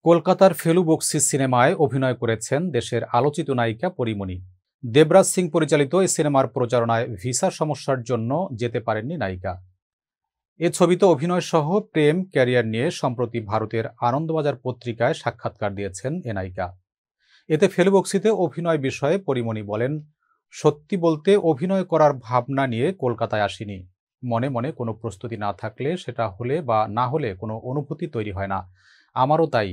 কলকাতার ফেলু বকশী সিনেমায় অভিনয় করেছেন দেশের আলোচিত নায়িকা পরীমণি। দেবরাজ সিং পরিচালিত এই সিনেমার প্রচারণায় ভিসা সমস্যার জন্য যেতে পারেননি নায়িকা। এ ছবিতে অভিনয় সহ প্রেম ক্যারিয়ার নিয়ে সম্প্রতি ভারতের আনন্দবাজার পত্রিকায় সাক্ষাৎকার দিয়েছেন এ নায়িকা। এতে ফেলু বকশীতে অভিনয় বিষয়ে পরীমণি বলেন, সত্যি বলতে অভিনয় করার ভাবনা নিয়ে কলকাতায় আসিনি। মনে মনে কোনো প্রস্তুতি না থাকলে সেটা হলে বা না হলে কোনো অনুভূতি তৈরি হয় না। আমারও তাই,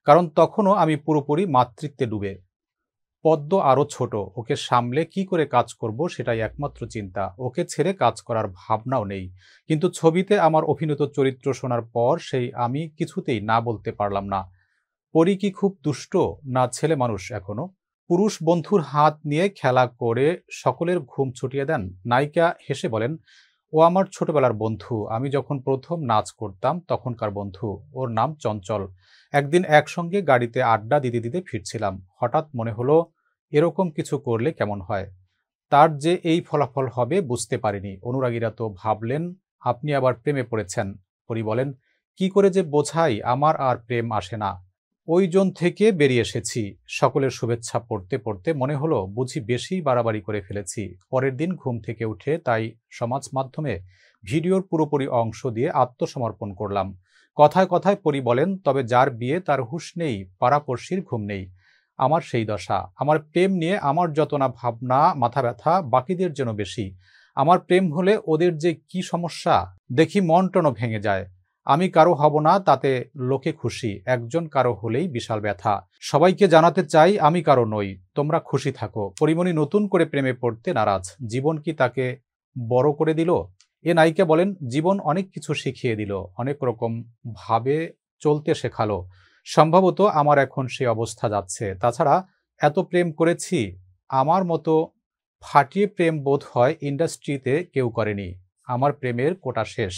কারণ তখনও আমি পুরোপুরি মাতৃত্বে ডুবে। পদ্ম আরও ছোট, ওকে সামলে কি করে কাজ করব সেটাই একমাত্র চিন্তা। ওকে ছেড়ে কাজ করার ভাবনাও নেই। কিন্তু ছবিতে আমার অভিনীত চরিত্র শোনার পর সেই আমি কিছুতেই না বলতে পারলাম না। পরী কি খুব দুষ্ট, না ছেলে মানুষ এখনো? পুরুষ বন্ধুর হাত নিয়ে খেলা করে সকলের ঘুম ছুটিয়ে দেন। নায়িকা হেসে বলেন, ও আমার ছোটবেলার বন্ধু। আমি যখন প্রথম নাচ করতাম তখনকার বন্ধু। ওর নাম চঞ্চল। একদিন একসঙ্গে গাড়িতে আড্ডা দিতে দিতে ফিরছিলাম। হঠাৎ মনে হলো এরকম কিছু করলে কেমন হয়। তার যে এই ফলাফল হবে বুঝতে পারিনি। অনুরাগীরা তো ভাবলেন আপনি আবার প্রেমে পড়েছেন। পরী বলেন, কি করে যে বোঝাই, আমার আর প্রেম আসে না। ওই জন থেকে বেরিয়ে এসেছি। সকলের শুভেচ্ছা পড়তে পড়তে মনে হলো বুঝি বেশি বাড়াবাড়ি করে ফেলেছি। পরের দিন ঘুম থেকে উঠে তাই সমাজ মাধ্যমে ভিডিওর পুরোপুরি অংশ দিয়ে আত্মসমর্পণ করলাম। কথায় কথায় পরী বলেন, তবে যার বিয়ে তার হুঁশ নেই, পাড়াপড়শির ঘুম নেই। আমার সেই দশা। আমার প্রেম নিয়ে আমার যত না ভাবনা, মাথা ব্যথা বাকিদের যেন বেশি। আমার প্রেম হলে ওদের যে কি সমস্যা দেখি, মন টনও ভেঙে যায়। আমি কারো হব না তাতে লোকে খুশি, একজন কারো হলেই বিশাল ব্যথা। সবাইকে জানাতে চাই আমি কারো নই, তোমরা খুশি থাকো। পরীমণি নতুন করে প্রেমে পড়তে নারাজ। জীবন কি তাকে বড় করে দিল? এ নায়িকা বলেন, জীবন অনেক কিছু শিখিয়ে দিল, অনেক রকম ভাবে চলতে শেখালো। সম্ভবত আমার এখন সেই অবস্থা যাচ্ছে। তাছাড়া এত প্রেম করেছি, আমার মতো ফাটিয়ে প্রেম বোধ হয় ইন্ডাস্ট্রিতে কেউ করেনি। আমার প্রেমের কোটা শেষ।